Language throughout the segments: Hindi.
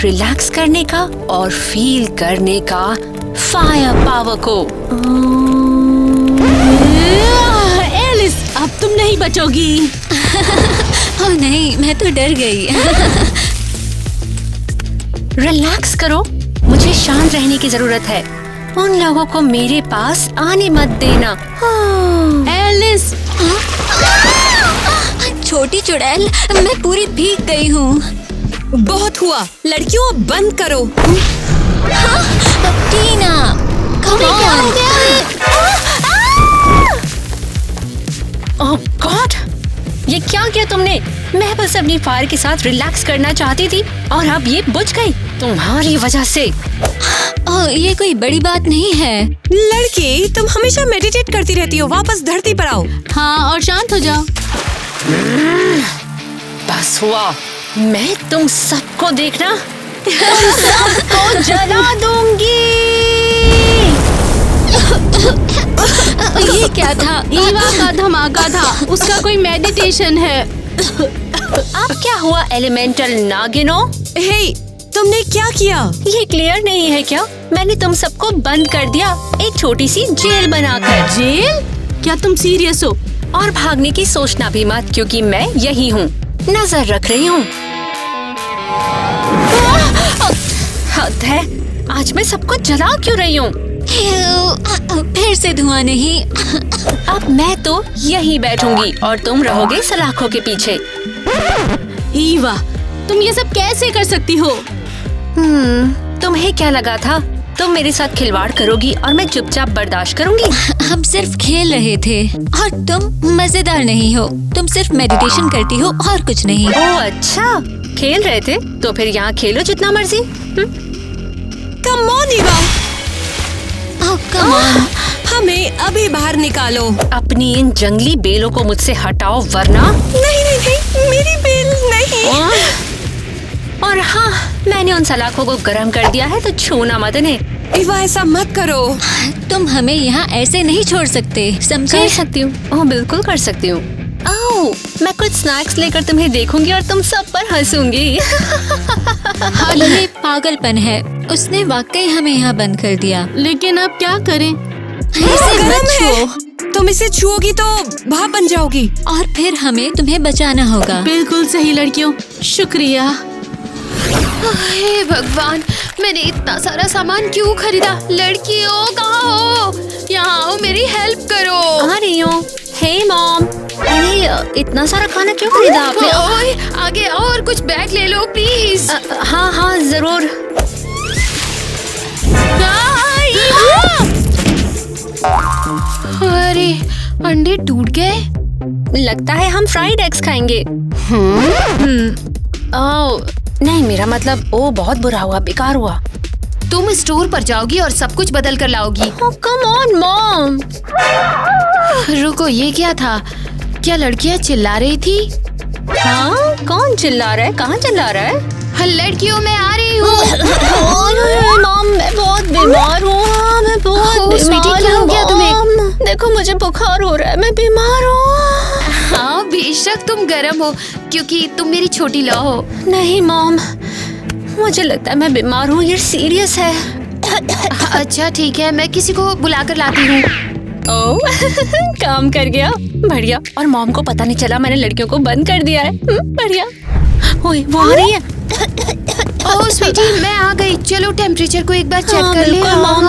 रिलैक्स करने का और फील करने का फायर पावर को। एलिस, अब तुम नहीं बचोगी। ओह नहीं, मैं तो डर गई। रिलैक्स करो, मुझे शांत रहने की जरूरत है। उन लोगों को मेरे पास आने मत देना। एलिस, छोटी चुड़ैल, मैं पूरी भीग गई हूँ। बहुत हुआ, लड़कियों बंद करो। टीना, तुम्हें क्या हो गया है? ओह गॉड, ये क्या किया तुमने? मैं बस अपनी फायर के साथ रिलैक्स करना चाहती थी और अब ये बुझ गई तुम्हारी वजह से। ओह, ये कोई बड़ी बात नहीं है। लड़की, तुम हमेशा मेडिटेट करती रहती हो, वापस धरती पर आओ। हाँ, और शांत हो जाओ। बस हुआ, मैं तुम सबको देखना, तुम सबको जला दूंगी। ये क्या था? ईवा का धमाका था, उसका कोई मेडिटेशन है। अब क्या हुआ एलिमेंटल नागिनो? हे, तुमने क्या किया? ये क्लियर नहीं है क्या? मैंने तुम सबको बंद कर दिया, एक छोटी सी जेल बनाकर। जेल? क्या तुम सीरियस हो? और भागने की सोचना भी मत, क्योंकि मैं यही हूँ, नजर रख रही हूँ। हद है, आज मैं सबको जला क्यों रही हूँ? फिर से धुआं नहीं। अब मैं तो यहीं बैठूंगी और तुम रहोगे सलाखों के पीछे। ईवा, तुम ये सब कैसे कर सकती हो? तुम्हें क्या लगा था तुम मेरे साथ खिलवाड़ करोगी और मैं चुपचाप बर्दाश्त करूंगी? हम सिर्फ खेल रहे थे और तुम मजेदार नहीं हो। तुम सिर्फ मेडिटेशन करती हो और कुछ नहीं। ओह अच्छा, खेल रहे थे तो फिर यहाँ खेलो जितना मर्जी। Come on Eva, come on, हमें अभी बाहर निकालो। अपनी इन जंगली बेलों को मुझसे हटाओ वरना। नहीं नहीं नहीं, मेरी बेल नहीं। और हाँ, मैंने उन सलाखों को गर्म कर दिया है तो छूना मत इन्हें। ईवा, ऐसा मत करो। तुम हमें यहाँ ऐसे नहीं छोड़ सकते, समझे? कर सकती हूँ, ओह बिल्कुल कर सकती हूँ। आओ, मैं कुछ स्नैक्स लेकर तुम्हें देखूंगी और तुम सब पर हंसूंगी। हाँ, ये पागलपन है। उसने वाकई हमें यहाँ बंद कर दिया। लेकिन अब क्या करें? इसे मत गरम है। छुओ। तुम इसे छुओगी तो भाप बन जाओगी। और फिर हमें तुम्हें बचाना होगा। बिल्कुल सही लड़कियों, शुक्रिया। हे भगवान, मैंने इतना सारा सामान क्यों खरीदा? लड़कियों कहाँ हो? यहाँ आओ, मेरी हेल्प करो। आ रही हूँ। हे मॉम, अरे इतना सारा खाना क्यों खरीदा आपने? ओए, आगे आओ और कुछ बैग ले लो प्लीज। हाँ हाँ जरूर। अरे अंडे टूट गए। लगता है हम फ्राइड एग्स खाएंगे। ओह नहीं, मेरा मतलब ओ बहुत बुरा हुआ, बेकार हुआ। तुम स्टोर पर जाओगी और सब कुछ बदल कर लाओगी। Come on mom. रुको, ये क्या था? क्या लड़कियाँ चिल्ला रही थी? हाँ, कौन चिल्ला रहा है? कहाँ चिल्ला रहा है? हाँ, लड़कियों, मैं आ रही हूँ। मॉम, मैं बहुत बीमार हूँ। मैं बहुत ओह, स्वीटी, क्या हो गया तुम्हें? मॉम, देखो मुझे बुखार हो रहा है, मैं बीमार हूँ। हाँ, बेशक तुम गर्म हो क्योंकि तुम मेरी छोटी लौ हो। नहीं मॉम, मुझे लगता है मैं बीमार हूँ, ये सीरियस है। अच्छा ठीक है, मैं किसी को बुला कर लाती हूँ। ओह काम कर गया, बढ़िया। और मॉम को पता नहीं चला मैंने लड़कियों को बंद कर दिया है। बढ़िया। ओए वो आ रही है। ओह स्वीटी, मैं आ गई। चलो टेम्परेचर को एक बार चेक कर ले। बिल्कुल, मॉम।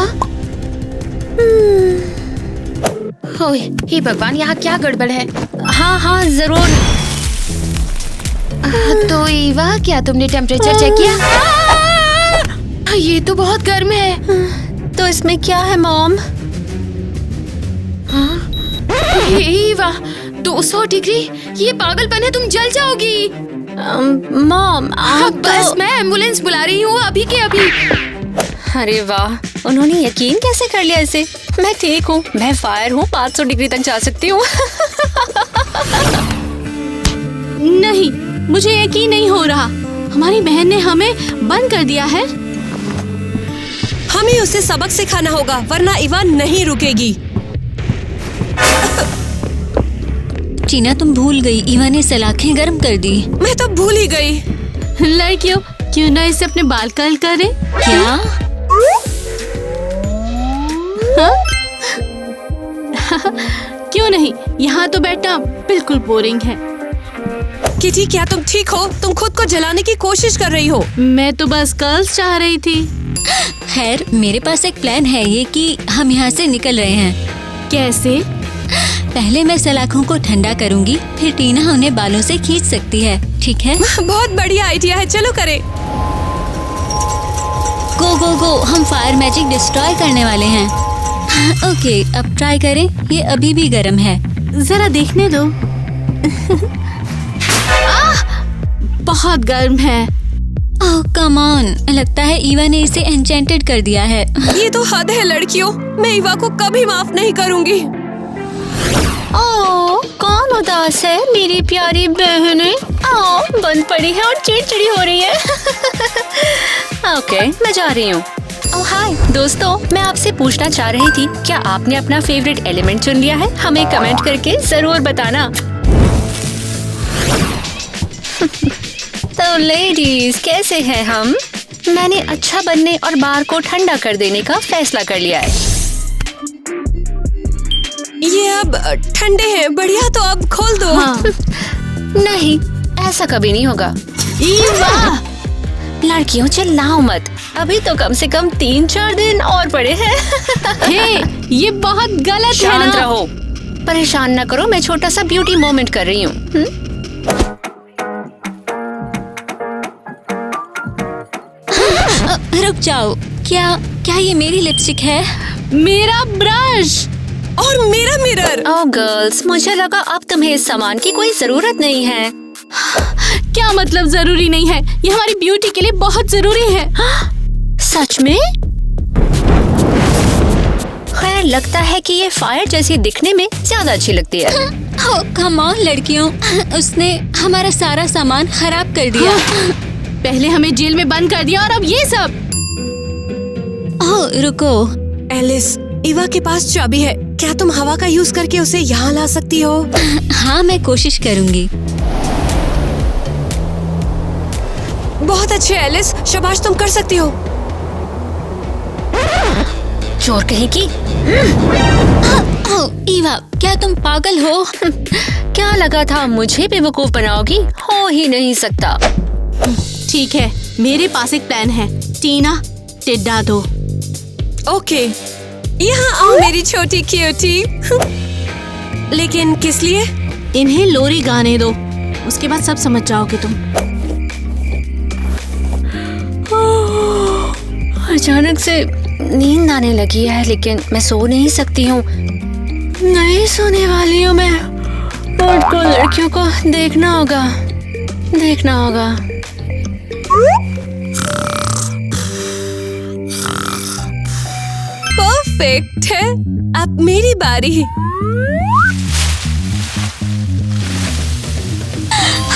ओए, हे भगवान, यहाँ क्या गड़बड़ है? हाँ हाँ जरूर। तो ईवा, क्या तुमने टेम्परेचर चेक किया? ये तो बहुत गर्म है। तो इसमें क्या है मॉम? हे ईवा, 200 डिग्री, ये पागलपन है, तुम जल जाओगी। मॉम आप बस मैं एम्बुलेंस बुला रही हूँ अभी के अभी। अरे वाह, उन्होंने यकीन कैसे कर लिया इसे? मैं ठीक हूँ, मैं फायर हूँ, 500 डिग्री तक जा सकती हूँ। नहीं, मुझे यकीन नहीं हो रहा। हमारी बहन ने हमें बंद कर दिया है। हमें उसे सबक सिखाना होगा, वरना ईवा नहीं रुकेगी। टीना, तुम भूल गई, ईवा ने सलाखें गर्म कर दी। मैं तो भूल ही गई। लड़कियों, क्यों ना इसे अपने बाल कर्ल करें? क्या? क्यों नहीं, यहाँ तो बैठना बिल्कुल बोरिंग है। किटी, क्या तुम ठीक हो? तुम खुद को जलाने की कोशिश कर रही हो। मैं तो बस कर्ल्स चाह रही थी। खैर, मेरे पास एक प्लान है ये कि हम यहाँ से निकल रहे हैं। कैसे? पहले मैं सलाखों को ठंडा करूँगी, फिर टीना उन्हें बालों से खींच सकती है, ठीक है? बहुत बढ़िया आइडिया है, चलो करें। गो गो गो, हम फायर मैजिक डिस्ट्रॉय करने वाले हैं। ओके, अब ट्राई करें। ये अभी भी गर्म है। जरा देखने दो। बहुत गर्म है। ओह कम ऑन, लगता है ईवा ने इसे एन्चेंटेड कर दिया है। ये तो हद है लड़कियों, मैं ईवा को कभी माफ नहीं करूंगी। ओह, कौन उदास है? मेरी प्यारी बहनें बंद पड़ी है और चिड़चिड़ी हो रही है। ओके, मैं जा रही हूँ। ओह हाय दोस्तों, मैं आपसे पूछना चाह रही थी, क्या आपने अपना फेवरेट एलिमेंट चुन लिया है? हमें कमेंट करके जरूर बताना। तो लेडीज, कैसे हैं हम? मैंने अच्छा बनने और बार को ठंडा कर देने का फैसला कर लिया है। ये अब ठंडे हैं, बढ़िया, तो अब खोल दो। हाँ। नहीं, ऐसा कभी नहीं होगा। ईवा! लड़कियों चिल्लाओ मत, अभी तो कम से कम 3-4 दिन और पड़े हैं। हे, ये बहुत गलत है शांत ना। रहो, परेशान न करो, मैं छोटा सा ब्यूटी मोमेंट कर रही हूँ। रुक जाओ, क्या ये मेरी लिपस्टिक है? मेरा ब्रश और मेरा मिरर। ओह गर्ल्स, मुझे लगा अब तुम्हें इस सामान की कोई जरूरत नहीं है। क्या मतलब जरूरी नहीं है? ये हमारी ब्यूटी के लिए बहुत जरूरी है। सच में? खैर, लगता है कि ये फायर जैसी दिखने में ज्यादा अच्छी लगती है। ओह कम ऑन लड़कियों, उसने हमारा सारा सामान खराब कर दिया। पहले हमें जेल में बंद कर दिया और अब ये सब। ओह रुको, एलिस, ईवा के पास चाबी है, क्या तुम हवा का यूज करके उसे यहाँ ला सकती हो? हाँ मैं कोशिश करूँगी। बहुत अच्छे एलिस, शाबाश, तुम कर सकती हो। चोर कहीं की। ओह ईवा, क्या तुम पागल हो? क्या लगा था मुझे बेवकूफ बनाओगी? हो ही नहीं सकता। ठीक है, मेरे पास एक प्लान है। टीना, टिड्डा दो। ओके, यहाँ आओ मेरी छोटी क्यूटी। लेकिन किस लिए? इन्हें लोरी गाने दो, उसके बाद सब समझ जाओगे तुम। अचानक से नींद आने लगी है, लेकिन मैं सो नहीं सकती हूँ। नहीं सोने वाली हूँ मैं। और को लड़कियों को देखना होगा। परफेक्ट है, अब मेरी बारी।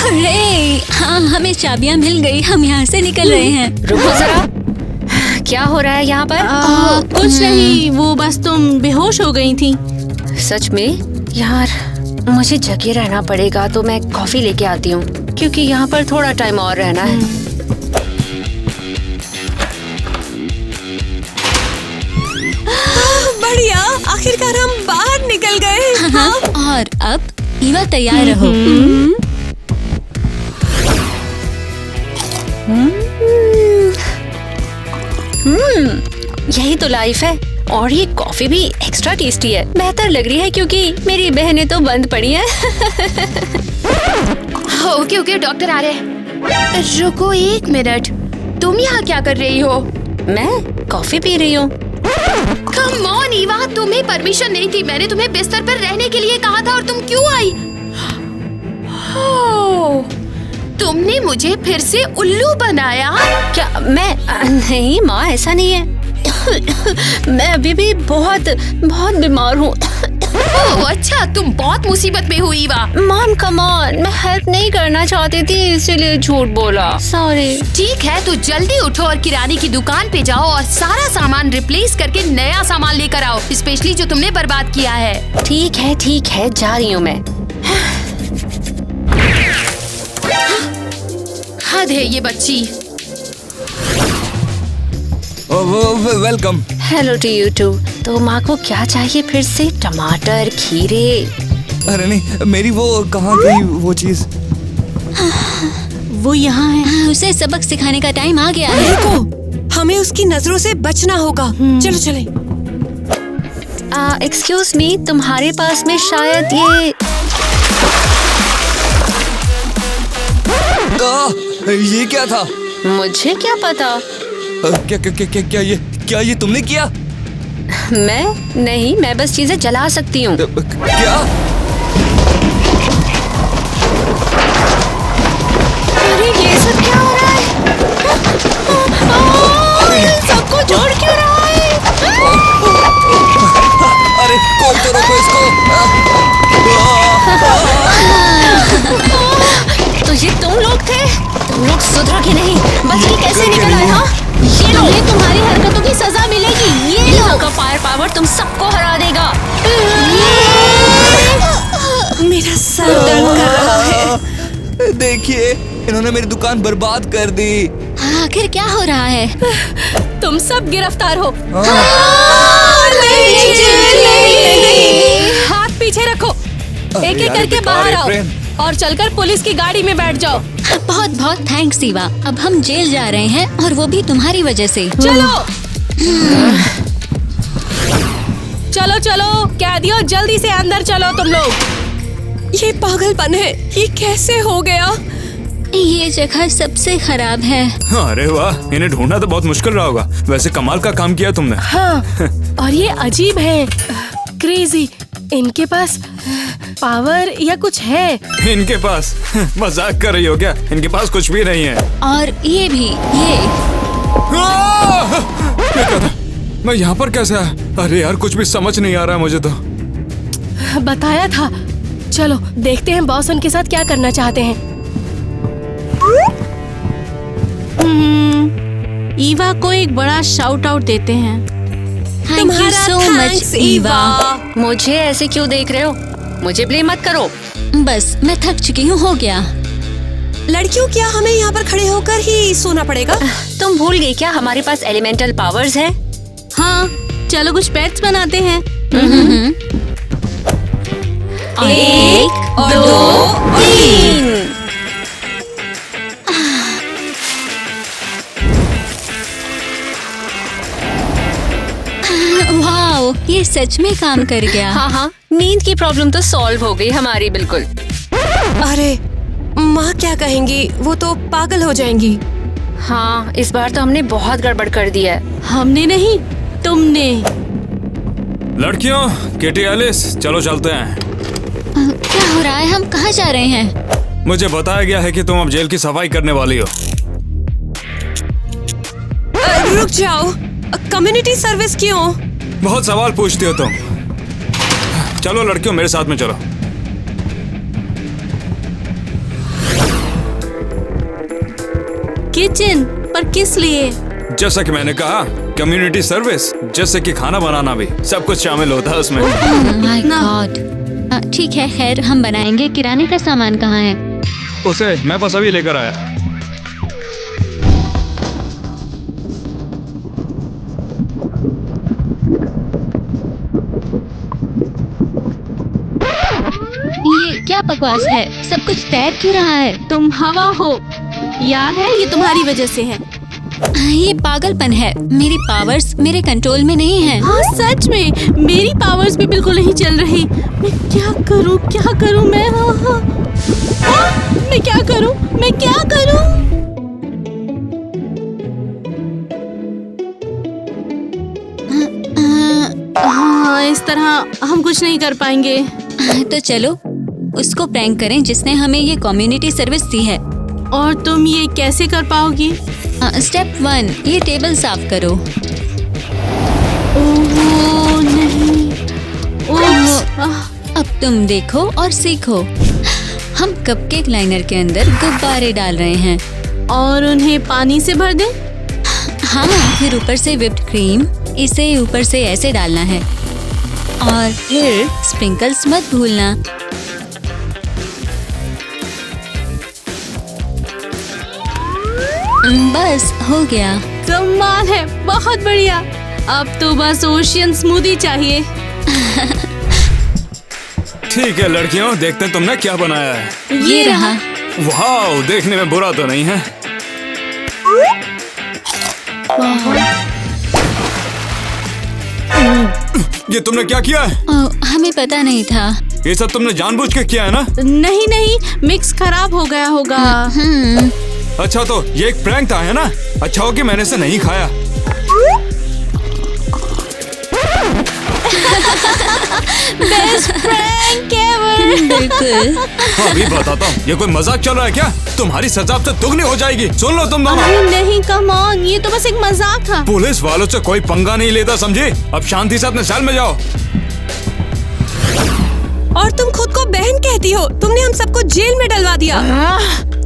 अरे हाँ, हमें चाबियाँ मिल गई, हम यहाँ से निकल रहे हैं। रुको जरा, क्या हो रहा है यहाँ पर? कुछ नहीं, वो बस तुम बेहोश हो गई थी। सच में? यार, मुझे जगे रहना पड़ेगा, तो मैं कॉफी लेके आती हूँ, क्योंकि यहाँ पर थोड़ा टाइम और रहना है। बढ़िया, आखिरकार हम बाहर निकल गए। हाँ, और अब ईवा तैयार रहो। यही तो लाइफ है। और ये कॉफी भी एक्स्ट्रा टेस्टी है। बेहतर लग रही है क्योंकि मेरी बहनें तो बंद पड़ी हैं। ओके, डॉक्टर आ रहे हैं। रुको 1 मिनट, तुम यहाँ क्या कर रही हो? मैं कॉफी पी रही हूँ। कम ऑन ईवा, तुम्हें परमिशन नहीं थी। मैंने तुम्हें बिस्तर पर रहने के लिए कहा था और तुम क्यों आई? तुमने मुझे फिर से उल्लू बनाया? क्या मैं? नहीं माँ, ऐसा नहीं है। मैं अभी भी बहुत बीमार हूँ। ओह अच्छा, तुम बहुत मुसीबत में हो ईवा। मॉम कम ऑन, मैं हेल्प नहीं करना चाहती थी, इसीलिए झूठ बोला। सॉरी। ठीक है, तो जल्दी उठो और किराने की दुकान पे जाओ और सारा सामान रिप्लेस करके नया सामान लेकर आओ, स्पेशली जो तुमने बर्बाद किया है। ठीक है, जा रही हूँ मैं। हद है ये बच्ची। Welcome. Hello to you too. तो माँ को क्या चाहिए फिर से? टमाटर, खीरे? अरे नहीं, मेरी वो कहाँ गई वो चीज? वो यहाँ है। उसे सबक सिखाने का टाइम आ गया है। रुको, हमें उसकी नजरों से बचना होगा। चलो चले। एक्सक्यूज मी, तुम्हारे पास में शायद ये क्या था? मुझे क्या पता। क्या ये तुमने किया? मैं नहीं, मैं बस चीजें जला सकती हूँ। क्या? अरे ये सब क्या हो रहा है? सबको जोड़ क्यों रहा है? अरे कोई तो रोको इसको। तो ये तुम लोग थे? तुम लोग सुधरोगे नहीं। बच के कैसे निकल आए? हाँ, ये लो, तुम्हारी हरकतों की सजा मिलेगी। ये लो का फायर पावर तुम सबको हरा देगा। मेरा सर दर्द कर रहा है। देखिए, इन्होंने मेरी दुकान बर्बाद कर दी। आखिर क्या हो रहा है? तुम सब गिरफ्तार हो। हाथ पीछे रखो। एक एक करके बाहर आओ और चलकर पुलिस की गाड़ी में बैठ जाओ। बहुत बहुत थैंक्स ईवा। अब हम जेल जा रहे हैं और वो भी तुम्हारी वजह से। चलो चलो चलो, कैदियों जल्दी से अंदर चलो तुम लोग। ये पागलपन है। ये कैसे हो गया? ये जगह सबसे खराब है। अरे वाह, इन्हें ढूंढना तो बहुत मुश्किल रहा होगा। वैसे कमाल का काम किया तुमने। हाँ, और ये अजीब है, क्रेजी। इनके पास पावर या कुछ है? इनके पास मजाक कर रही हो क्या? इनके पास कुछ भी नहीं है। और ये भी, ये क्या था? मैं यहाँ पर कैसे आया? अरे यार, कुछ भी समझ नहीं आ रहा है मुझे तो। बताया था। चलो देखते हैं बॉस उनके साथ क्या करना चाहते हैं। ईवा को एक बड़ा शाउट आउट देते हैं। Thank you so much Eva. मुझे ऐसे क्यों देख रहे हो? मुझे ब्लेम मत करो। बस मैं थक चुकी हूँ, हो गया। लड़कियों, क्या हमें यहाँ पर खड़े होकर ही सोना पड़ेगा? तुम भूल गई क्या हमारे पास एलिमेंटल पावर्स है? हाँ, चलो कुछ पेट्स बनाते हैं। 1 और 2 3। वाओ, ये सच में काम कर गया। हाँ हाँ, नींद की प्रॉब्लम तो सॉल्व हो गई हमारी बिल्कुल। अरे माँ क्या कहेंगी? वो तो पागल हो जाएंगी। हाँ, इस बार तो हमने बहुत गड़बड़ कर दी है। हमने नहीं, तुमने। लड़कियों, किटी एलिस, चलो चलते हैं। क्या हो रहा है? हम कहाँ जा रहे हैं? मुझे बताया गया है कि तुम अब जेल की सफाई करने वाली हो। रुक जाओ, कम्युनिटी सर्विस क्यों? बहुत सवाल पूछती हो तुम। चलो लड़कियों, मेरे साथ में चलो। किचन पर किस लिए? जैसा कि मैंने कहा, कम्युनिटी सर्विस, जैसे कि खाना बनाना भी सब कुछ शामिल होता है उसमें। My God. ठीक है, खैर हम बनाएंगे। किराने का सामान कहाँ है? उसे मैं बस अभी लेकर आया। ये क्या बकवास है? सब कुछ तैर क्यों रहा है? तुम हवा हो, याद है? ये तुम्हारी वजह से है। ये पागलपन है। मेरी पावर्स मेरे कंट्रोल में नहीं है। हाँ सच में, मेरी पावर्स भी बिल्कुल नहीं चल रही। मैं क्या करूँ मैं? मैं क्या करूँ? हाँ, इस तरह हम कुछ नहीं कर पाएंगे। तो चलो उसको प्रैंक करें जिसने हमें ये कम्युनिटी सर्विस दी है। और तुम ये कैसे कर पाओगी? स्टेप 1, ये टेबल साफ करो। ओह नहीं। अब तुम देखो और सीखो। हम कपकेक लाइनर के अंदर गुब्बारे डाल रहे हैं और उन्हें पानी से भर दें? हाँ, फिर ऊपर से व्हिप्ड क्रीम। इसे ऊपर से ऐसे डालना है और फिर स्प्रिंकल्स मत भूलना। बस हो गया। कमाल है, बहुत बढ़िया। अब तो बस ओशियन स्मूदी चाहिए। ठीक है लड़कियों, देखते हैं तुमने क्या बनाया है। ये रहा। वाह, देखने में बुरा तो नहीं है। ये तुमने क्या किया है? हमें पता नहीं था। ये सब तुमने जानबूझ के किया है ना? नहीं नहीं, मिक्स खराब हो गया होगा। अच्छा तो ये एक प्रैंक था, है ना? अच्छा हो कि मैंने इसे नहीं खाया। Best prank ever. बिल्कुल। हाँ, अभी बताता हूँ। ये कोई मजाक चल रहा है क्या? तुम्हारी सजा अब तो दुगनी हो जाएगी। सुन लो तुम दोनों। नहीं, कम ऑन, ये तो बस एक मजाक था। पुलिस वालों से कोई पंगा नहीं लेता, समझे? अब शांति से अपने सेल में जाओ। और तुम खुद को बहन कहती हो? तुमने हम सबको जेल में डलवा दिया।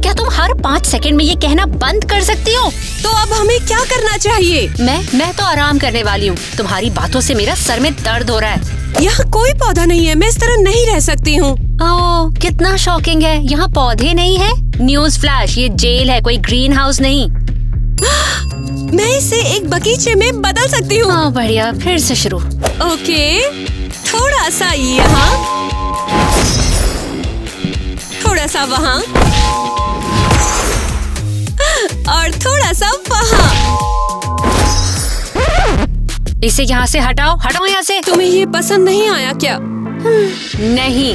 क्या तुम हर 5 सेकंड में ये कहना बंद कर सकती हो? तो अब हमें क्या करना चाहिए? मैं तो आराम करने वाली हूँ। तुम्हारी बातों से मेरा सर में दर्द हो रहा है। यहाँ कोई पौधा नहीं है, मैं इस तरह नहीं रह सकती हूँ। ओह, कितना शॉकिंग है। यहाँ पौधे नहीं है। न्यूज़ फ्लैश, ये जेल है, कोई ग्रीन हाउस नहीं। मैं इसे एक बगीचे में बदल सकती हूँ। हाँ बढ़िया, फिर से शुरू। ओके, थोड़ा सा यहाँ, थोड़ा सा वहाँ और थोड़ा सा वहाँ। इसे यहाँ से हटाओ, हटाओ यहाँ से। तुम्हें ये पसंद नहीं आया क्या? नहीं।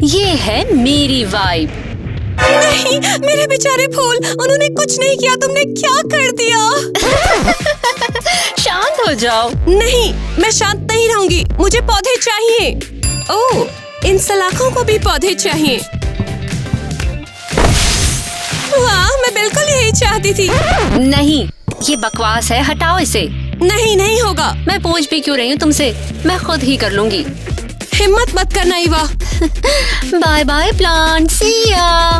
ये है मेरी वाइब। नहीं, मेरे बेचारे फूल, उन्होंने कुछ नहीं किया, तुमने क्या कर दिया? शांत हो जाओ। नहीं, मैं शांत नहीं रहूंगी, मुझे पौधे चाहिए। ओह, इन सलाखों को भी पौधे चाहिए। वाह, मैं बिल्कुल यही चाहती थी। नहीं, ये बकवास है, हटाओ इसे। नहीं, नहीं होगा। मैं पूछ भी क्यों रही हूँ तुमसे? मैं खुद ही कर लूंगी। हिम्मत मत करना ईवा। बाय बाय प्लांट, सी या।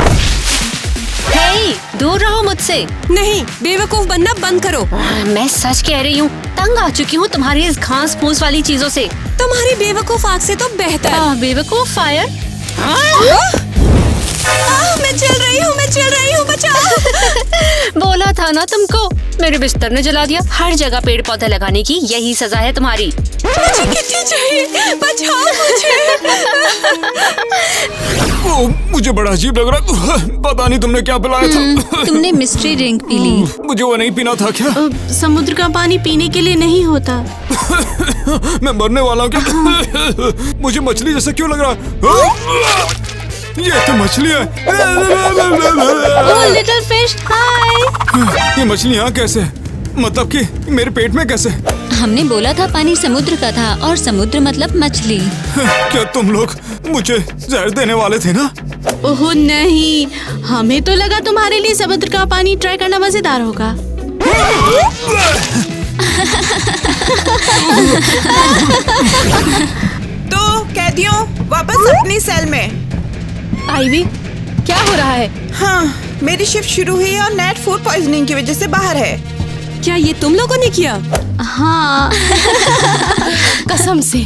हे, दूर रहो मुझसे। नहीं, बेवकूफ बनना बंद करो। मैं सच कह रही हूँ, तंग आ चुकी हूँ तुम्हारी इस घास फूस वाली चीजों से। तुम्हारी बेवकूफ आग से तो बेहतर। बेवकूफ फायर। मैं चल रही हूँ, बचाओ। बोला था ना तुमको, मेरे बिस्तर ने जला दिया। हर जगह पेड़ पौधे लगाने की यही सजा है तुम्हारी। मुझे कितनी चाहिए, बचाओ मुझे। मुझे बड़ा अजीब लग रहा है। पता नहीं तुमने क्या पिलाया था। तुमने मिस्ट्री ड्रिंक पी ली। मुझे वो नहीं पीना था क्या? समुद्र का पानी पीने के लिए नहीं होता। मैं मरने वाला हूँ क्या? मुझे मछली जैसा क्यों लग रहा है? ये तो मछली है। लिटिल फिश, हाय। ये मछली यहाँ कैसे? मतलब कि मेरे पेट में कैसे? हमने बोला था पानी समुद्र का था और समुद्र मतलब मछली। क्या तुम लोग मुझे जहर देने वाले थे ना? ओह नहीं, हमें तो लगा तुम्हारे लिए समुद्र का पानी ट्राई करना मजेदार होगा। तो कैदियों, वापस अपनी सेल में। आईवी, क्या हो रहा है? हाँ, मेरी शिफ्ट शुरू हुई और नेट फूड पॉइजनिंग की वजह से बाहर है। क्या ये तुम लोगों ने किया? हाँ। कसम से,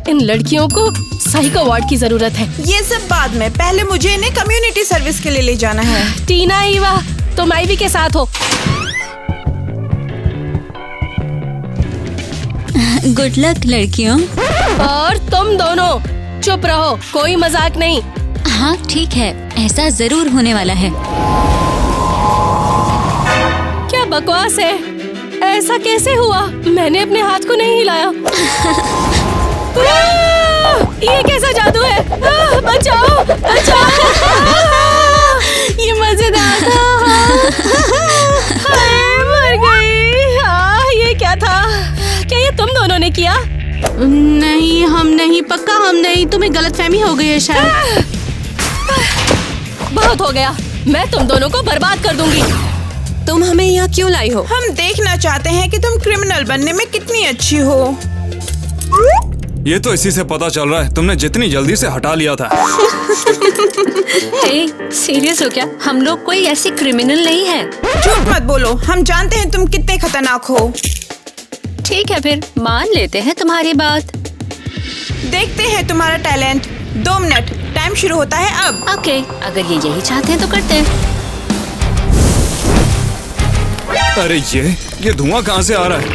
इन लड़कियों को साइको वार्ड की जरूरत है। ये सब बाद में, पहले मुझे इन्हें कम्युनिटी सर्विस के लिए ले जाना है। टीना, ईवा, तुम आईवी के साथ हो। गुड लक लड़कियों। और तुम दोनों चुप रहो, कोई मजाक नहीं। हाँ ठीक है, ऐसा जरूर होने वाला है। क्या बकवास है? ऐसा कैसे हुआ? मैंने अपने हाथ को नहीं हिलाया। ये कैसा जादू है? बचाओ, बचाओ। ये मजेदार था। मर गई। ये क्या था? क्या ये तुम दोनों ने किया? नहीं, हम नहीं, पक्का हम नहीं। तुम्हें गलतफहमी हो गई है शायद। बहुत हो गया, मैं तुम दोनों को बर्बाद कर दूंगी। तुम हमें यहाँ क्यों लाई हो? हम देखना चाहते हैं कि तुम क्रिमिनल बनने में कितनी अच्छी हो। ये तो इसी से पता चल रहा है, तुमने जितनी जल्दी से हटा लिया था। सीरियस हो क्या? हम लोग कोई ऐसे क्रिमिनल नहीं है। झूठ मत बोलो, हम जानते हैं तुम कितने खतरनाक हो। ठीक है, फिर मान लेते हैं तुम्हारी बात। देखते हैं तुम्हारा टैलेंट। 2 मिनट, टाइम शुरू होता है अब। ओके, अगर ये यही चाहते हैं तो करते हैं। अरे ये धुआं कहाँ से आ रहा है?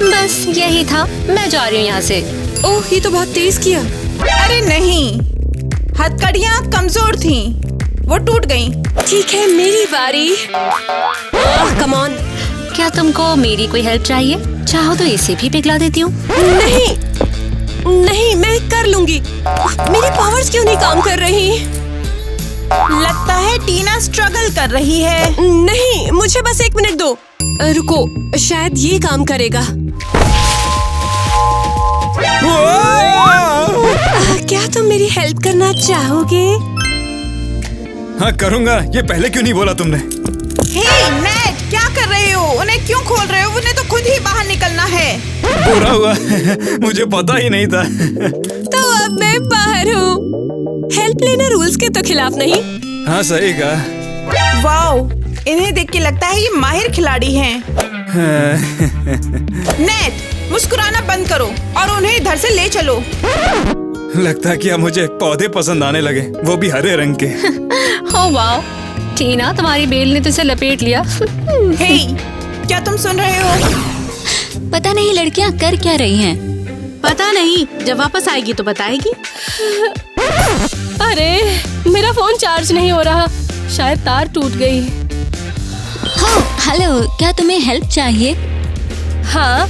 बस यही था, मैं जा रही हूँ यहाँ से। ओह, ये तो बहुत तेज किया। अरे नहीं, हथकड़ियाँ कमजोर थीं, वो टूट गईं। ठीक है, मेरी बारी। Come on. क्या तुमको मेरी कोई हेल्प चाहिए? चाहो तो इसे भी पिघला देती हूँ। नहीं, मैं कर लूंगी। मेरी पावर्स क्यों नहीं काम कर रही? लगता है टीना स्ट्रगल कर रही है। नहीं, मुझे बस 1 मिनट दो। रुको, शायद ये काम करेगा। क्या तुम मेरी हेल्प करना चाहोगे? हाँ करूँगा। ये पहले क्यों नहीं बोला तुमने? हे नेट, क्या कर रहे हो? उन्हें क्यों खोल रहे हो? उन्हें तो खुद ही बाहर निकलना है। बुरा हुआ मुझे पता ही नहीं था। तो अब मैं बाहर हूँ। हेल्प लेना रूल्स के तो खिलाफ नहीं। हाँ सही कहा। वाओ, इन्हें देख के लगता है ये माहिर खिलाड़ी हैं। नेट, मुस्कुराना बंद करो और उन्हें इधर से ले चलो। लगता है कि अब मुझे पौधे पसंद आने लगे, वो भी हरे रंग के। हो वाओ, टीना तुम्हारी बेल ने तो इसे लपेट लिया। हे, क्या तुम सुन रहे हो? पता नहीं लड़कियां कर क्या रही हैं। पता नहीं, जब वापस आएगी तो बताएगी। अरे मेरा फोन चार्ज नहीं हो रहा, शायद तार टूट गई। हाँ, हेलो, क्या तुम्हें हेल्प चाहिए? हाँ,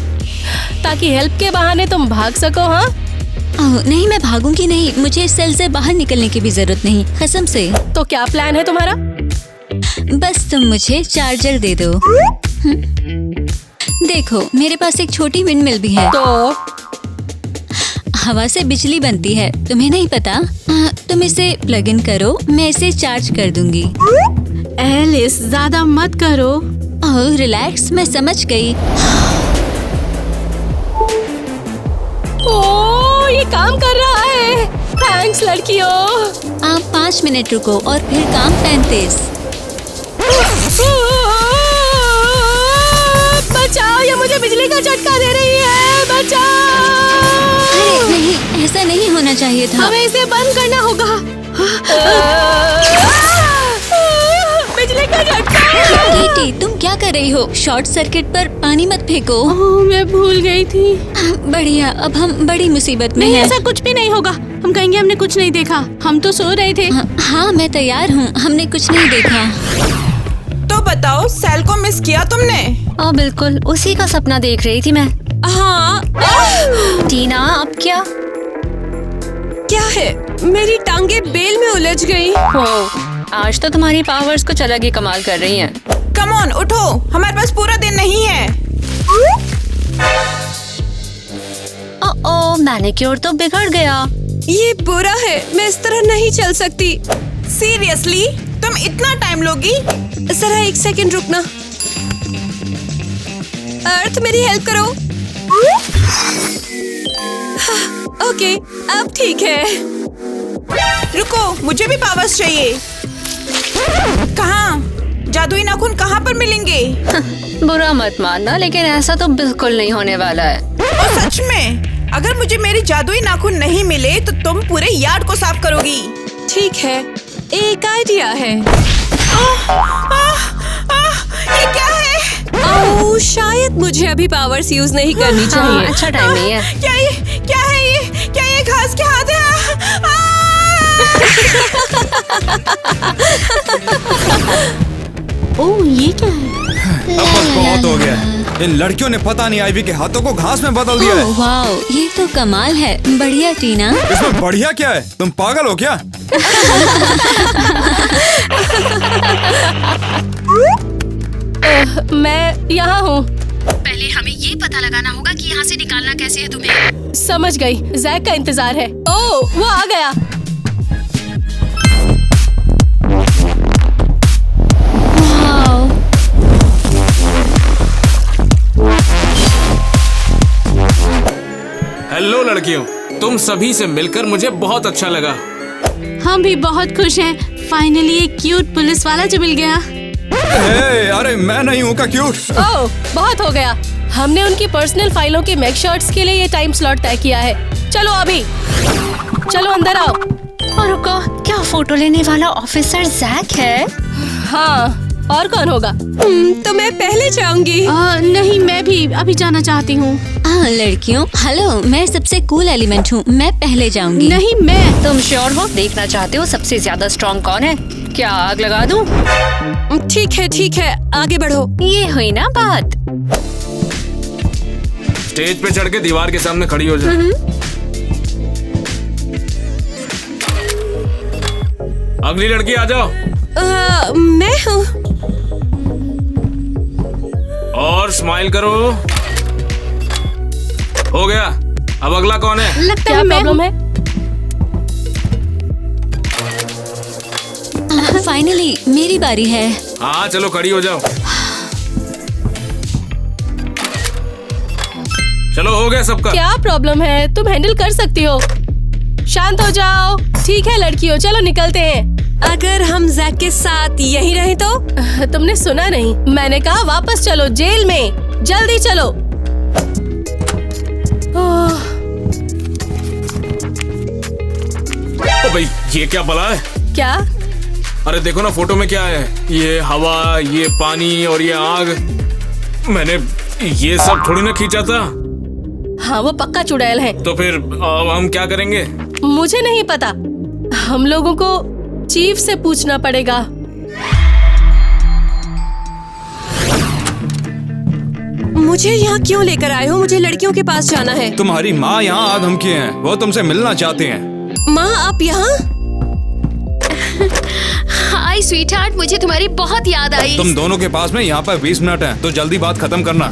ताकि हेल्प के बहाने तुम भाग सको। हाँ, ओह, नहीं, मैं भागूंगी नहीं। मुझे इस सेल से बाहर निकलने की भी जरूरत नहीं, कसम से। तो क्या प्लान है तुम्हारा? बस तुम मुझे चार्जर दे दो। देखो, मेरे पास एक छोटी विंडमिल भी है। तो हवा से बिजली बनती है, तुम्हें नहीं पता? तुम इसे प्लग इन करो, मैं इसे चार्ज कर दूंगी। एलिस, ज्यादा मत करो। ओह, रिलैक्स, मैं समझ गई। ओह, ये काम कर रहा है। थैंक्स लड़कियों। आप 5 मिनट रुको और फिर काम 35। बचाओ, ये मुझे बिजली का झटका दे रही है। बचाओ। अरे नहीं, ऐसा नहीं होना चाहिए था। हमें इसे बंद करना होगा। बिजली का झटका। केटी, तुम क्या कर रही हो? शॉर्ट सर्किट पर पानी मत फेंको। ओह, मैं भूल गई थी। बढ़िया, अब हम बड़ी मुसीबत में नहीं, हैं। ऐसा कुछ भी नहीं होगा। हम कहेंगे हमने कुछ नहीं देखा, हम तो सो रहे थे। हाँ, मैं तैयार हूँ, हमने कुछ नहीं देखा। तो बताओ, सेल को मिस किया तुमने? ओ बिल्कुल, उसी का सपना देख रही थी मैं। हाँ। टीना, अब क्या? क्या है? मेरी टांगे बेल में उलझ गई। आज तो तुम्हारी पावर्स कुछ अलग ही कमाल कर रही हैं। कम ऑन, उठो, हमारे पास पूरा दिन नहीं है। ओह, मैनिक्योर तो बिगड़ गया। ये बुरा है, मैं इस तरह नहीं चल सकती। सीरियसली, तुम इतना टाइम लोगी? जरा 1 सेकंड रुकना। अर्थ, मेरी हेल्प करो। ओके, अब ठीक है। रुको, मुझे भी पावर्स चाहिए। कहाँ? जादुई नाखून कहाँ पर मिलेंगे? बुरा मत मानना, लेकिन ऐसा तो बिल्कुल नहीं होने वाला है। और सच में, अगर मुझे मेरे जादुई नाखून नहीं मिले तो तुम पूरे यार्ड को साफ करोगी। ठीक है, एक आइडिया है। ये क्या है? ओह, शायद मुझे अभी पावर्स यूज नहीं करनी चाहिए। हाँ, अच्छा टाइम नहीं है। क्या है ये? क्या ये घास के हाथ है? ओह, ये क्या है? अब बस बहुत हो गया। इन लड़कियों ने पता नहीं आईवी के हाथों को घास में बदल दिया है। ओह, वाओ, ये तो कमाल है। बढ़िया टीना। इसमें बढ़िया क्या है? तुम पागल हो क्या? मैं यहाँ हूँ। पहले हमें ये पता लगाना होगा कि यहाँ से निकालना कैसे है तुम्हें। समझ गई, जैक का इंतजार है। ओह, वो आ गया। वाओ, हेलो लड़कियों, तुम सभी से मिलकर मुझे बहुत अच्छा लगा। हम भी बहुत खुश हैं। फाइनली एक क्यूट पुलिस वाला जो मिल गया। अरे मैं नहीं हूँ का क्यूट। ओह, बहुत हो गया। हमने उनकी पर्सनल फाइलों के मेक शॉट्स के लिए ये टाइम स्लॉट तय किया है। चलो अभी, चलो अंदर आओ। और रुको, क्या फोटो लेने वाला ऑफिसर जैक है? हाँ, और कौन होगा? तो मैं पहले जाऊंगी। नहीं, मैं भी अभी जाना चाहती हूँ। लड़कियों, हेलो, मैं सबसे कूल एलिमेंट हूँ, मैं पहले जाऊंगी। नहीं, मैं। तुम श्योर हो? देखना चाहते हो सबसे ज्यादा स्ट्रॉन्ग कौन है? क्या आग लगा दूं? ठीक है, आगे बढ़ो। ये हुई ना बात। स्टेज पे चढ़ के दीवार के सामने खड़ी हो जा। अगली लड़की आ जाओ। मैं हूँ। और स्माइल करो। हो गया। अब अगला कौन है? लगता है प्रॉब्लम है। फाइनली मेरी बारी है। हाँ चलो खड़ी हो जाओ। चलो हो गया सबका। क्या प्रॉब्लम है? तुम हैंडल कर सकती हो। शांत हो जाओ। ठीक है लड़कियों, चलो निकलते हैं। अगर हम जैक के साथ यहीं रहे तो? तुमने सुना नहीं? मैंने कहा वापस चलो जेल में, जल्दी चलो। ओ भाई, ये क्या बला है? क्या? अरे देखो ना फोटो में क्या है। ये हवा, ये पानी और ये आग। मैंने ये सब थोड़ी ना खींचा था। हाँ, वो पक्का चुड़ैल है। तो फिर अब हम क्या करेंगे? मुझे नहीं पता, हम लोगों को चीफ से पूछना पड़ेगा। मुझे यहाँ क्यों लेकर आए हो? मुझे लड़कियों के पास जाना है। तुम्हारी माँ यहाँ आ धमकी है, वो तुमसे मिलना चाहती हैं। माँ, आप यहाँ? हाय स्वीटहार्ट, मुझे तुम्हारी बहुत याद आई। तुम दोनों के पास में यहाँ पर 20 मिनट हैं, तो जल्दी बात खत्म करना।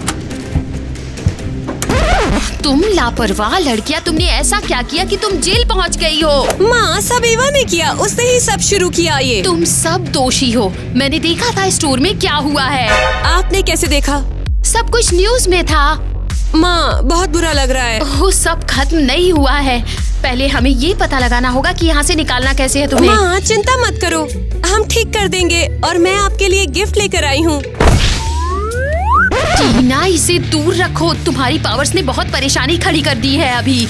तुम लापरवाह लड़कियां, तुमने ऐसा क्या किया कि तुम जेल पहुंच गई हो? माँ, सब एवा ने किया, उसने ही सब शुरू किया ये। तुम सब दोषी हो। मैंने देखा था स्टोर में क्या हुआ है। आपने कैसे देखा? सब कुछ न्यूज में था। माँ, बहुत बुरा लग रहा है। ओह, सब खत्म नहीं हुआ है। पहले हमें ये पता लगाना होगा कि यहाँ से निकालना कैसे है तुम्हें। माँ, चिंता मत करो, हम ठीक कर देंगे। और मैं आपके लिए गिफ्ट लेकर आई हूँ। टीना, इसे दूर रखो। तुम्हारी पावर्स ने बहुत परेशानी खड़ी कर दी है अभी।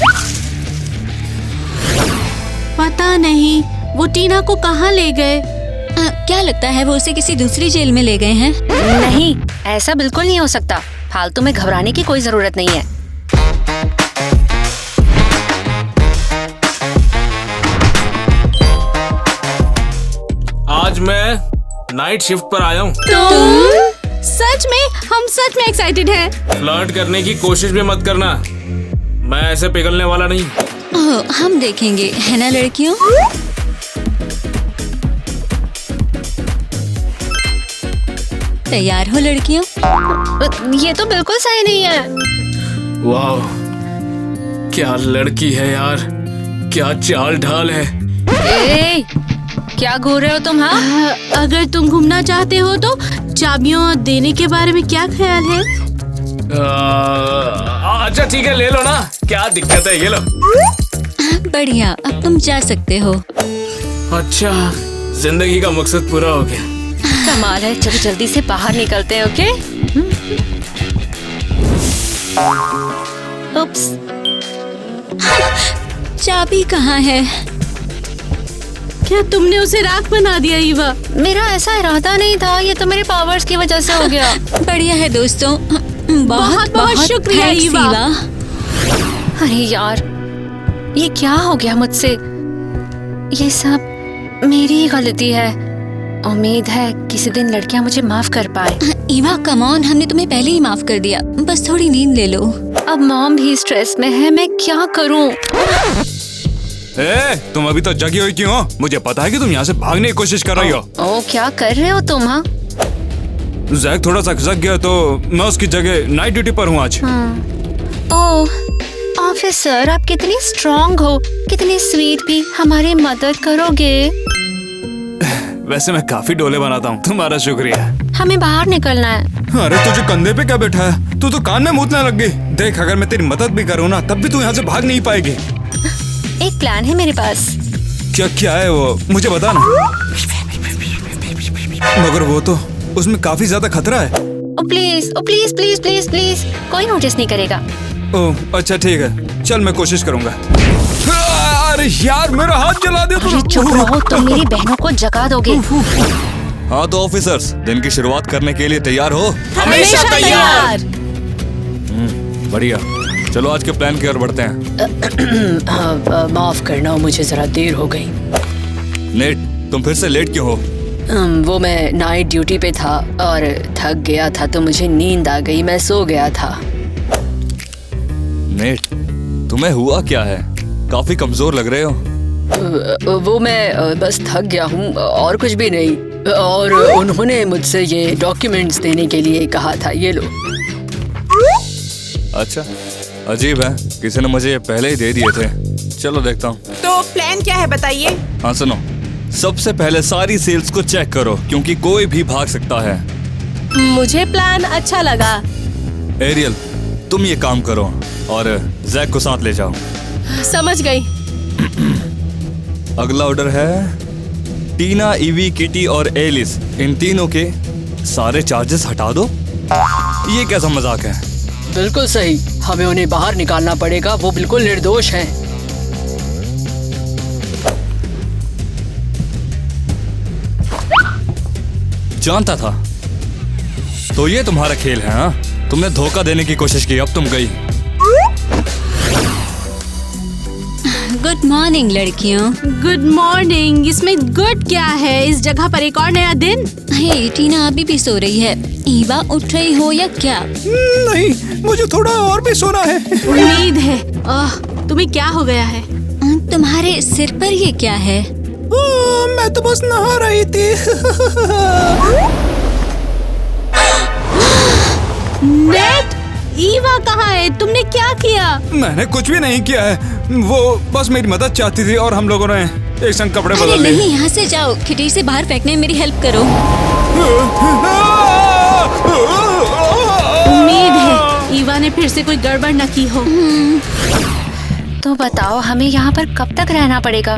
पता नहीं वो टीना को कहाँ ले गए। क्या लगता है वो उसे किसी दूसरी जेल में ले गए हैं? नहीं, ऐसा बिल्कुल नहीं हो सकता। फालतू में घबराने की कोई जरूरत नहीं है। आज मैं नाइट शिफ्ट पर आया हूँ। सच में? हम सच में एक्साइटेड हैं। फ्लर्ट करने की कोशिश भी मत करना, मैं ऐसे पिघलने वाला नहीं। ओह, हम देखेंगे, है ना लड़कियों? तैयार हो लड़कियों? ये तो बिल्कुल सही नहीं है। वाह, क्या लड़की है यार, क्या चाल ढाल है। ए, क्या घूर रहे हो तुम? हाँ, अगर तुम घूमना चाहते हो तो चाबियां देने के बारे में क्या ख्याल है? अच्छा ठीक है, ले लो ना, क्या दिक्कत है, ये लो। बढ़िया, अब तुम जा सकते हो। अच्छा, जिंदगी का मकसद पूरा हो गया। कमाल है। चलो जल्दी से बाहर निकलते हैं। ओके? उप्स। चाबी कहाँ है? क्या तुमने उसे राख बना दिया ईवा? मेरा ऐसा इरादा नहीं था, ये तो मेरे पावर्स की वजह से हो गया। बढ़िया है दोस्तों, बहुत बहुत शुक्रिया thanks, ईवा। अरे यार, ये क्या हो गया मुझसे? ये सब मेरी ही गलती है। उम्मीद है किसी दिन लड़कियां मुझे माफ कर पाए। ईवा कम ऑन, हमने तुम्हें पहले ही माफ कर दिया, बस थोड़ी नींद ले लो। अब मॉम भी स्ट्रेस में है, मैं क्या करूं? तुम अभी तो जगी हुई क्यों हो? मुझे पता है कि तुम यहाँ से भागने की कोशिश कर रही हो। ओ, क्या कर रहे हो तुम? हाँ, जैक थोड़ा सा खिसक गया तो मैं उसकी जगह नाइट ड्यूटी पर हूँ आज। ओह ऑफिसर, आप कितनी स्ट्रॉन्ग हो, कितनी स्वीट भी। हमारी मदद करोगे? वैसे मैं काफी डोले बनाता हूँ, तुम्हारा शुक्रिया। हमें बाहर निकलना है। अरे तुझे कंधे पे क्या बैठा है? तू तो कान में मूतने लग गई। देख, अगर मैं तेरी मदद भी करूँ ना, तब भी तू यहाँ से भाग नहीं पाएगी। एक प्लान है मेरे पास। क्या है वो, मुझे बता ना। मगर वो तो, उसमें काफी ज्यादा खतरा है। Oh please, oh please please please please, कोई नोटिस नहीं करेगा। ओह अच्छा ठीक है, चल मैं कोशिश करूंगा। अरे यार, मेरा हाथ जला दे तू। अरे चुप रहो, तुम मेरी बहनों को जगा दोगे। हाँ तो ऑफिसर्स, दिन की शुरुआत करने के लिए तैयार हो? हमेशा तैयार। बढ़िया, चलो आज के प्लान की ओर बढ़ते हैं। माफ करना, मुझे जरा देर हो गई। नेट, तुम फिर से लेट क्यों हो? वो मैं नाइट ड्यूटी पे था और थक गया था तो मुझे नींद आ गई, मैं सो गया था। नेट, तुम्हें हुआ क्या है? काफी कमजोर लग रहे हो। वो मैं बस थक गया हूँ और कुछ भी नहीं। और उन्होंने मुझसे ये डॉक्यूमेंट्स देने के लिए कहा था, ये लो। अच्छा, अजीब है, किसी ने मुझे ये पहले ही दे दिए थे। चलो देखता हूँ। तो प्लान क्या है बताइए? हाँ सुनो, सबसे पहले सारी सेल्स को चेक करो क्योंकि कोई भी भाग सकता है। मुझे प्लान अच्छा लगा। एरियल, तुम ये काम करो और जैक को साथ ले जाओ। समझ गई। अगला ऑर्डर है टीना, ईवी, किटी और एलिस, इन तीनों के सारे चार्जेस हटा दो। ये कैसा मजाक है? बिल्कुल सही, हमें उन्हें बाहर निकालना पड़ेगा, वो बिल्कुल निर्दोष हैं। जानता था। तो ये तुम्हारा खेल है? हाँ, तुमने धोखा देने की कोशिश की, अब तुम गई। गुड मॉर्निंग लड़कियों। Good morning. इसमें गुड क्या है? इस जगह पर एक और नया दिन। हे, टीना अभी भी सो रही है। ईवा उठ रही हो या क्या? नहीं, मुझे थोड़ा और भी सोना है। उम्मीद है। तुम्हें क्या हो गया है? तुम्हारे सिर पर ये क्या है? मैं तो बस नहा रही थी। नेट, ईवा कहाँ है? तुमने क्या किया? मैंने कुछ भी नहीं किया है, वो बस मेरी मदद चाहती थी और हम लोगों ने एक संग कपड़े अरे बदल लिए। नहीं, यहाँ से जाओ, खिड़की से बाहर फेंकने में मेरी हेल्प करो। उम्मीद है ईवा ने फिर से कोई गड़बड़ न की हो। तो बताओ, हमें यहाँ पर कब तक रहना पड़ेगा?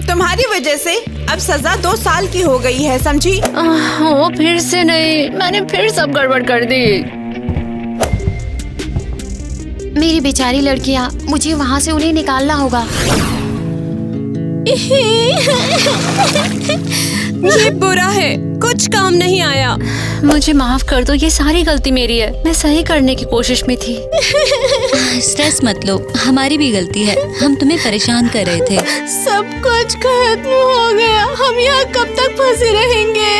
तुम्हारी वजह से अब सजा 2 साल की हो गई है, समझी? ओ, फिर से नहीं, मैंने फिर सब गड़बड़ कर दी। मेरी बेचारी लड़कियाँ, मुझे वहाँ से उन्हें निकालना होगा। ये बुरा है, कुछ काम नहीं आया। मुझे माफ कर दो, ये सारी गलती मेरी है, मैं सही करने की कोशिश में थी। स्ट्रेस मत लो, हमारी भी गलती है, हम तुम्हें परेशान कर रहे थे। सब कुछ खत्म हो गया, हम यहाँ कब तक फंसे रहेंगे?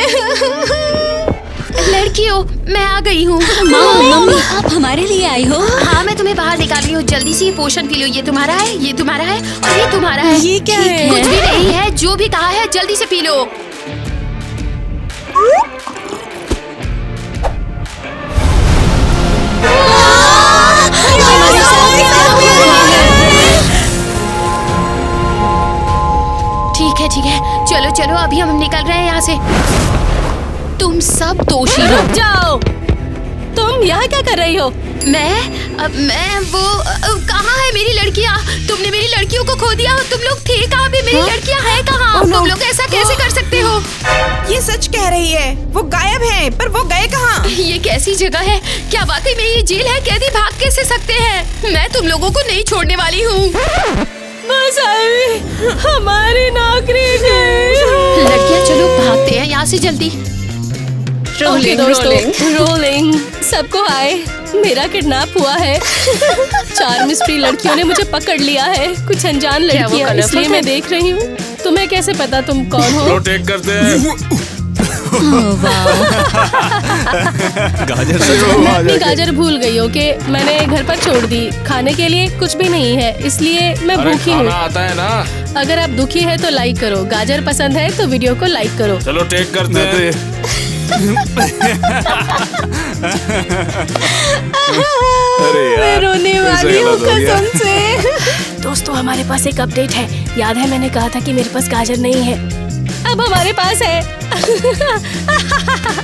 लड़कियों, मैं आ गई हूँ। मम्मी, आप हमारे लिए आई हो? हाँ, मैं तुम्हें बाहर निकाल रही हूँ। जल्दी से ये पोशन पी लो। ये तुम्हारा है, ये तुम्हारा है और ये तुम्हारा है। ये क्या है? कुछ भी नहीं है, जो भी कहा है जल्दी से पी लो। ठीक है ठीक है, चलो चलो, अभी हम निकल रहे हैं यहाँ से। तुम सब दोषी हो। रुक जाओ, तुम यहाँ क्या कर रही हो? मैं वो कहाँ है मेरी लड़कियाँ? तुमने मेरी लड़कियों को खो दिया। तुम लोग थे कहाँ पे? मेरी लड़कियाँ हैं कहाँ? तुम लोग ऐसा कैसे कर सकते हो? ये सच कह रही है, वो गायब हैं, पर वो गए कहाँ? ये कैसी जगह है? क्या वाकई में ये जेल है? कैदी भाग कैसे सकते हैं? मैं तुम लोगों को नहीं छोड़ने वाली हूँ। बस आई, हमारी नौकरी गई। लड़कियाँ चलो भागते हैं यहाँ से जल्दी। ओके दोस्तों, रोलिंग। सबको हाय, मेरा किडनैप हुआ है। 4 मिस्ट्री लड़कियों ने मुझे पकड़ लिया है, कुछ अनजान लड़कियां, इसलिए मैं देख रही हूँ। तुम्हें कैसे पता तुम कौन हो? प्रोटेक्ट करते हैं। गाजर मैं अपनी गाजर भूल गई हूँ कि मैंने घर पर छोड़ दी। खाने के लिए कुछ भी नहीं है, इसलिए मैं अरे भूखी खाना हूँ। आता है ना। अगर आप दुखी है तो लाइक करो, गाजर पसंद है तो वीडियो को लाइक करो। चलो टेक करते हैं। मैं रोने वाली हूँ गलत हो गया। कसम से। दोस्तों, हमारे पास एक अपडेट है। याद है मैंने कहा था कि मेरे पास गाजर नहीं है, अब हमारे पास है।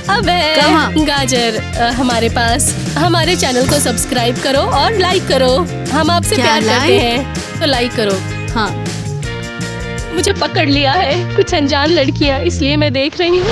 अब है गाजर हमारे पास। हमारे चैनल को सब्सक्राइब करो और लाइक करो। हम आपसे प्यार करते हैं, तो लाइक करो। हाँ, मुझे पकड़ लिया है कुछ अनजान लड़कियां, इसलिए मैं देख रही हूँ।